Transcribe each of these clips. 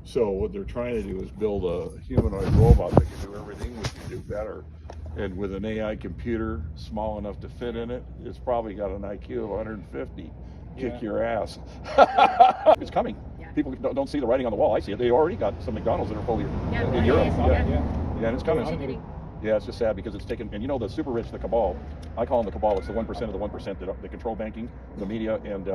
So what they're trying to do is build a humanoid robot that can do everything we can do better. And with an AI computer small enough to fit in it, it's probably got an IQ of 150. Kick your ass. It's coming. People don't see the writing on the wall. I see it. They already got some McDonald's that are fully in Europe. Yeah, and it's coming. Yeah, it's just sad because it's taken, and you know the super rich, the cabal, I call them the cabal, it's the 1% of the 1% that control banking, the media, and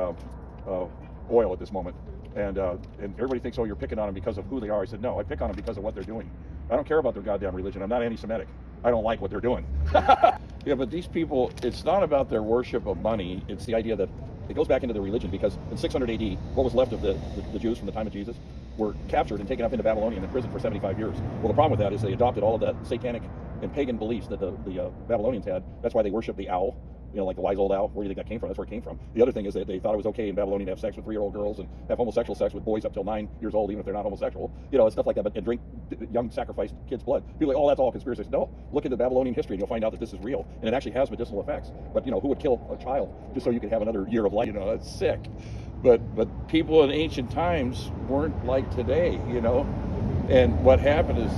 oil at this moment. And everybody thinks, oh, you're picking on them because of who they are. I said, no, I pick on them because of what they're doing. I don't care about their goddamn religion. I'm not anti-Semitic. I don't like what they're doing. Yeah, but these people, it's not about their worship of money. It's the idea that it goes back into their religion, because in 600 AD, what was left of the Jews from the time of Jesus were captured and taken up into Babylonian and imprisoned for 75 years. Well, the problem with that is they adopted all of that satanic and pagan beliefs that the Babylonians had. That's why they worship the owl, you know, like the wise old owl. Where do you think that came from? That's where it came from. The other thing is that they thought it was okay in Babylonian to have sex with 3-year-old girls and have homosexual sex with boys up till 9 years old, even if they're not homosexual, you know, and stuff like that, but, and drink young sacrificed kids' blood. People are like, oh, that's all conspiracy. I said, no, look into Babylonian history and you'll find out that this is real, and it actually has medicinal effects. But, you know, who would kill a child just so you could have another year of life? You know, it's sick. But people in ancient times weren't like today, you know. And what happened is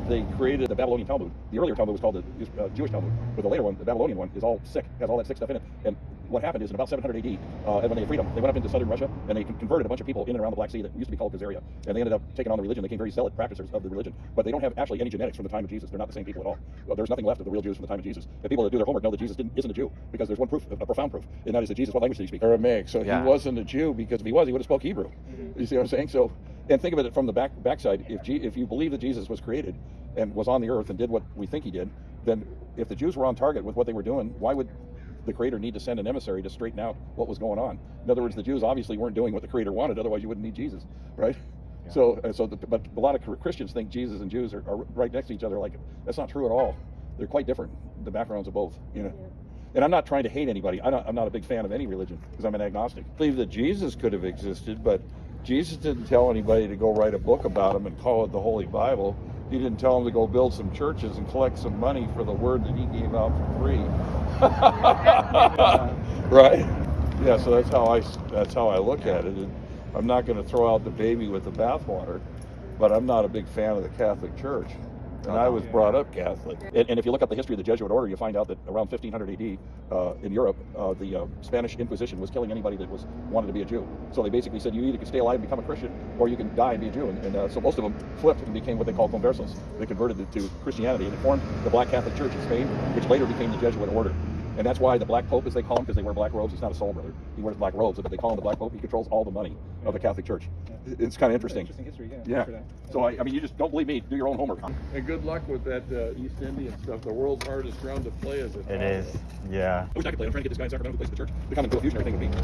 they created the Babylonian Talmud. The earlier Talmud was called the Jewish Talmud, but the later one, the Babylonian one, is all sick, has all that sick stuff in it. And what happened is in about 700 AD, when they had freedom, they went up into southern Russia and they converted a bunch of people in and around the Black Sea that used to be called Khazaria. And they ended up taking on the religion. They became very zealot practitioners of the religion. But they don't have actually any genetics from the time of Jesus. They're not the same people at all. There's nothing left of the real Jews from the time of Jesus. And people that do their homework know that Jesus isn't a Jew, because there's one proof, a profound proof, and that is that Jesus, what language did he speak? Aramaic. So he wasn't a Jew, because if he was, he would have spoke Hebrew. You see what I'm saying? So, and think of it from the backside. If you believe that Jesus was created and was on the earth and did what we think he did, then if the Jews were on target with what they were doing, why would the Creator need to send an emissary to straighten out what was going on? In other words, the Jews obviously weren't doing what the Creator wanted, otherwise you wouldn't need Jesus, right? Yeah. But a lot of Christians think Jesus and Jews are right next to each other. Like, that's not true at all. They're quite different, the backgrounds of both, you know. And I'm not trying to hate anybody. I'm not a big fan of any religion, because I'm an agnostic. I believe that Jesus could have existed, but Jesus didn't tell anybody to go write a book about him and call it the Holy Bible. He didn't tell them to go build some churches and collect some money for the word that he gave out for free. Right? Yeah, so that's how I look at it. And I'm not going to throw out the baby with the bathwater, but I'm not a big fan of the Catholic Church. And I was brought up Catholic. And if you look up the history of the Jesuit order, you find out that around 1500 AD in Europe, the Spanish Inquisition was killing anybody that wanted to be a Jew. So they basically said, you either can stay alive and become a Christian, or you can die and be a Jew. And so most of them flipped and became what they call conversos. They converted to Christianity, and it formed the Black Catholic Church in Spain, which later became the Jesuit order. And that's why the Black Pope, as they call him, because they wear black robes. It's not a soul brother. He wears black robes, but they call him the Black Pope. He controls all the money of the Catholic Church. It's kind of interesting. Interesting history, yeah. So I mean, you just don't believe me. Do your own homework. And good luck with that East Indian stuff. The world's hardest ground to play, is it? It is, yeah. I wish I could play it. I'm trying to get this guy in Sacramento who plays at the church to come and do a fusion everything with me.